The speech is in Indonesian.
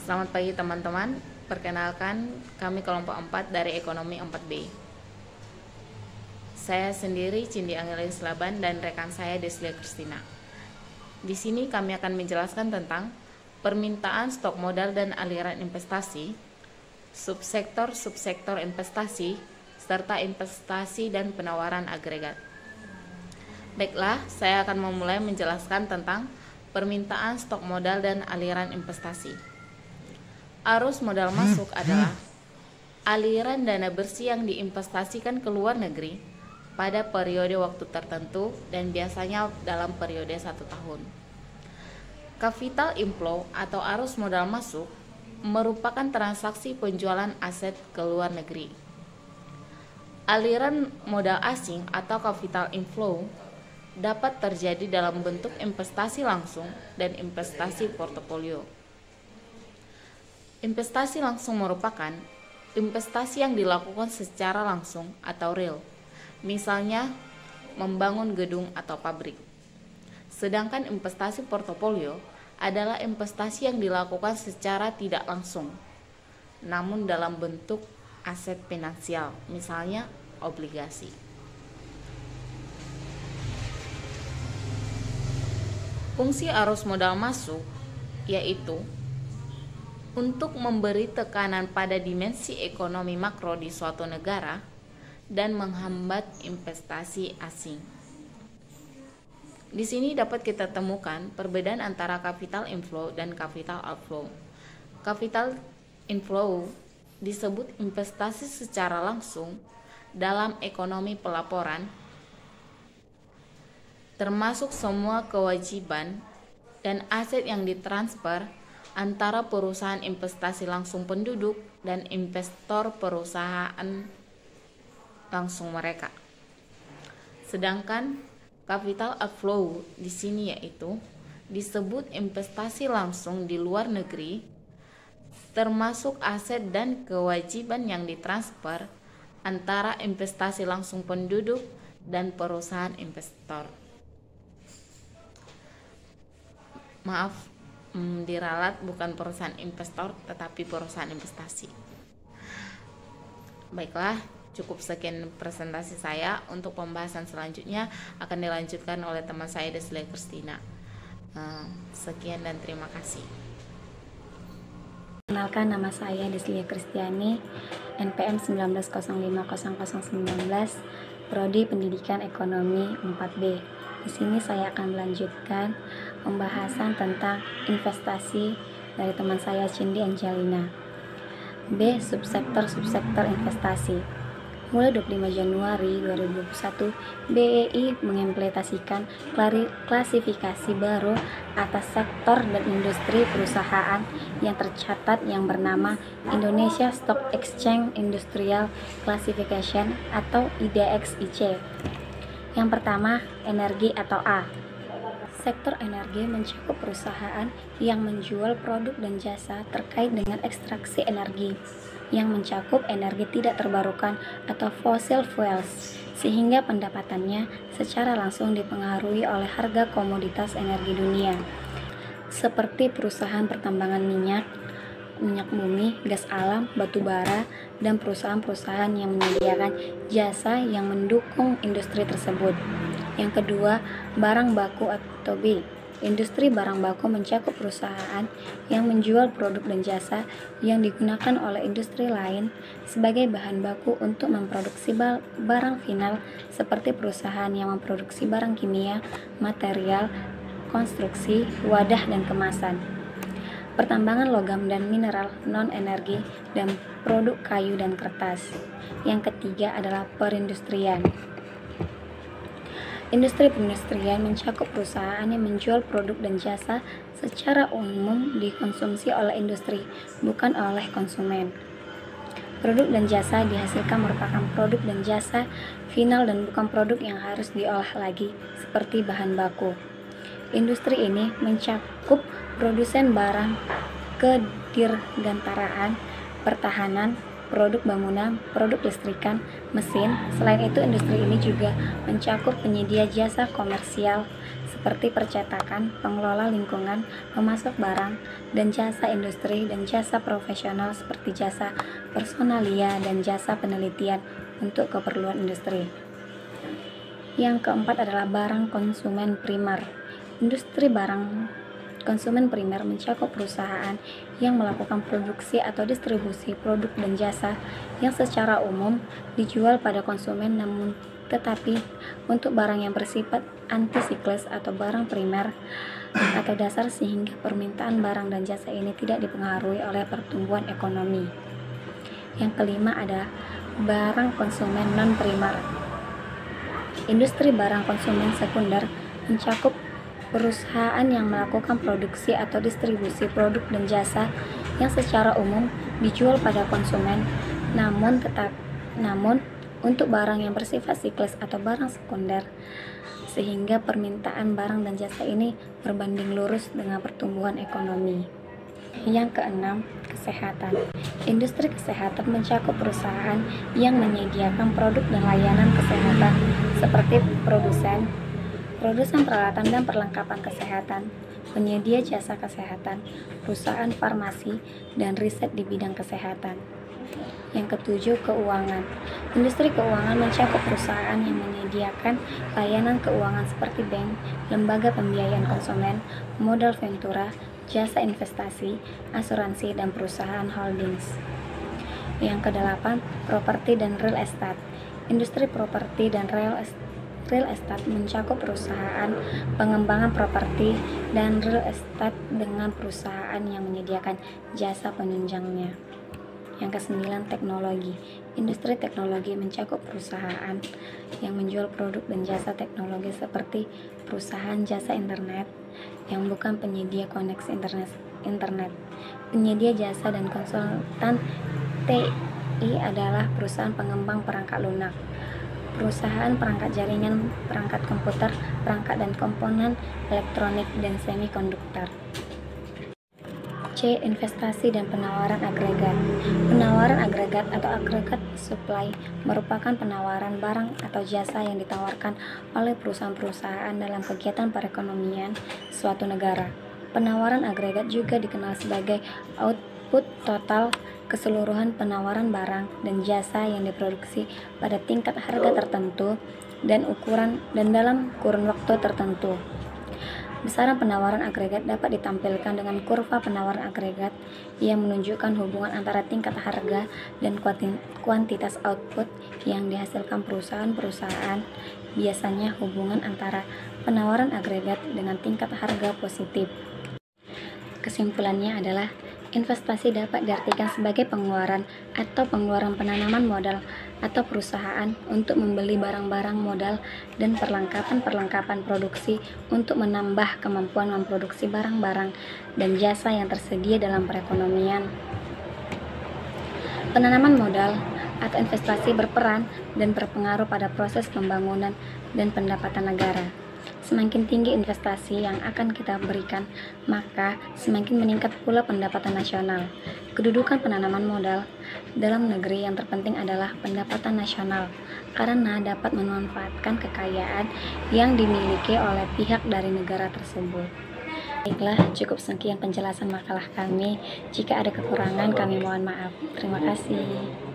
Selamat pagi teman-teman, perkenalkan kami kelompok 4 dari ekonomi 4B. Saya sendiri Cindy Angelis Laban dan rekan saya Deslia Kristina. Di sini kami akan menjelaskan tentang permintaan stok modal dan aliran investasi, subsektor investasi, serta investasi dan penawaran agregat. Baiklah, saya akan memulai menjelaskan tentang permintaan stok modal dan aliran investasi. Arus modal masuk adalah aliran dana bersih yang diinvestasikan ke luar negeri pada periode waktu tertentu dan biasanya dalam periode 1 tahun. Capital inflow atau arus modal masuk merupakan transaksi penjualan aset ke luar negeri. Aliran modal asing atau capital inflow dapat terjadi dalam bentuk investasi langsung dan investasi portofolio. Investasi langsung merupakan investasi yang dilakukan secara langsung atau real, misalnya membangun gedung atau pabrik. Sedangkan investasi portofolio adalah investasi yang dilakukan secara tidak langsung, namun dalam bentuk aset finansial, misalnya obligasi. Fungsi arus modal masuk yaitu untuk memberi tekanan pada dimensi ekonomi makro di suatu negara dan menghambat investasi asing. Di sini dapat kita temukan perbedaan antara capital inflow dan capital outflow. Capital inflow disebut investasi secara langsung dalam ekonomi pelaporan, termasuk semua kewajiban dan aset yang ditransfer antara perusahaan investasi langsung penduduk dan investor perusahaan langsung mereka. Sedangkan capital outflow di sini yaitu disebut investasi langsung di luar negeri, termasuk aset dan kewajiban yang ditransfer antara investasi langsung penduduk dan perusahaan investor. Maaf, diralat bukan perusahaan investor tetapi perusahaan investasi. Baiklah, cukup sekian presentasi saya. Untuk pembahasan selanjutnya akan dilanjutkan oleh teman saya Deslia Kristina. Sekian dan terima kasih. Kenalkan, nama saya Deslia Kristiani, NPM 19050019, Prodi Pendidikan Ekonomi 4B. Di sini saya akan melanjutkan pembahasan tentang investasi dari teman saya Cindy Angelina. B. Subsektor investasi. Mulai 25 Januari 2021, BEI mengimplementasikan klasifikasi baru atas sektor dan industri perusahaan yang tercatat yang bernama Indonesia Stock Exchange Industrial Classification atau IDX-IC. Yang pertama, energi atau A. Sektor energi mencakup perusahaan yang menjual produk dan jasa terkait dengan ekstraksi energi, yang mencakup energi tidak terbarukan atau fossil fuels, sehingga pendapatannya secara langsung dipengaruhi oleh harga komoditas energi dunia, seperti perusahaan pertambangan minyak bumi, gas alam, batu bara, dan perusahaan-perusahaan yang menyediakan jasa yang mendukung industri tersebut. Yang kedua, barang baku atau B. Industri barang baku mencakup perusahaan yang menjual produk dan jasa yang digunakan oleh industri lain sebagai bahan baku untuk memproduksi barang final, seperti perusahaan yang memproduksi barang kimia, material, konstruksi, wadah, dan kemasan. Pertambangan logam dan mineral non-energi dan produk kayu dan kertas. Yang ketiga adalah perindustrian. Industri perindustrian mencakup perusahaan yang menjual produk dan jasa secara umum dikonsumsi oleh industri, bukan oleh konsumen. Produk dan jasa dihasilkan merupakan produk dan jasa final dan bukan produk yang harus diolah lagi, seperti bahan baku. Industri ini mencakup produsen barang kedirgantaraan, pertahanan, produk bangunan, produk listrikan, mesin. Selain itu, industri ini juga mencakup penyedia jasa komersial seperti percetakan, pengelola lingkungan, pemasok barang, dan jasa industri dan jasa profesional seperti jasa personalia dan jasa penelitian untuk keperluan industri. Yang keempat adalah barang konsumen primer. Industri barang konsumen primer mencakup perusahaan yang melakukan produksi atau distribusi produk dan jasa yang secara umum dijual pada konsumen, namun tetapi untuk barang yang bersifat antisiklis atau barang primer atau dasar, sehingga permintaan barang dan jasa ini tidak dipengaruhi oleh pertumbuhan ekonomi. Yang kelima adalah barang konsumen non primer. Industri barang konsumen sekunder mencakup perusahaan yang melakukan produksi atau distribusi produk dan jasa yang secara umum dijual pada konsumen, namun untuk barang yang bersifat siklis atau barang sekunder, sehingga permintaan barang dan jasa ini berbanding lurus dengan pertumbuhan ekonomi. Yang keenam, kesehatan. Industri kesehatan mencakup perusahaan yang menyediakan produk dan layanan kesehatan seperti produsen peralatan dan perlengkapan kesehatan, penyedia jasa kesehatan, perusahaan farmasi, dan riset di bidang kesehatan. Yang ketujuh, keuangan. Industri keuangan mencakup perusahaan yang menyediakan layanan keuangan seperti bank, lembaga pembiayaan konsumen, modal ventura, jasa investasi, asuransi, dan perusahaan holdings. Yang kedelapan, properti dan real estate. Industri properti dan real estate mencakup perusahaan pengembangan properti dan real estate dengan perusahaan yang menyediakan jasa penunjangnya. Yang kesembilan, teknologi. Industri teknologi mencakup perusahaan yang menjual produk dan jasa teknologi seperti perusahaan jasa internet yang bukan penyedia koneksi internet. Penyedia jasa dan konsultan TI adalah perusahaan pengembang perangkat lunak, perusahaan perangkat jaringan, perangkat komputer, perangkat dan komponen elektronik dan semikonduktor. C. Investasi dan penawaran agregat. Penawaran agregat atau agregat supply merupakan penawaran barang atau jasa yang ditawarkan oleh perusahaan-perusahaan dalam kegiatan perekonomian suatu negara. Penawaran agregat juga dikenal sebagai output total keseluruhan penawaran barang dan jasa yang diproduksi pada tingkat harga tertentu dan dalam kurun waktu tertentu. Besaran penawaran agregat dapat ditampilkan dengan kurva penawaran agregat yang menunjukkan hubungan antara tingkat harga dan kuantitas output yang dihasilkan perusahaan-perusahaan. Biasanya hubungan antara penawaran agregat dengan tingkat harga positif. Kesimpulannya adalah investasi dapat diartikan sebagai pengeluaran penanaman modal atau perusahaan untuk membeli barang-barang modal dan perlengkapan produksi untuk menambah kemampuan memproduksi barang-barang dan jasa yang tersedia dalam perekonomian. Penanaman modal atau investasi berperan dan berpengaruh pada proses pembangunan dan pendapatan negara. Semakin tinggi investasi yang akan kita berikan, maka semakin meningkat pula pendapatan nasional. Kedudukan penanaman modal dalam negeri yang terpenting adalah pendapatan nasional, karena dapat memanfaatkan kekayaan yang dimiliki oleh pihak dari negara tersebut. Baiklah, cukup sekian penjelasan makalah kami. Jika ada kekurangan, kami mohon maaf. Terima kasih.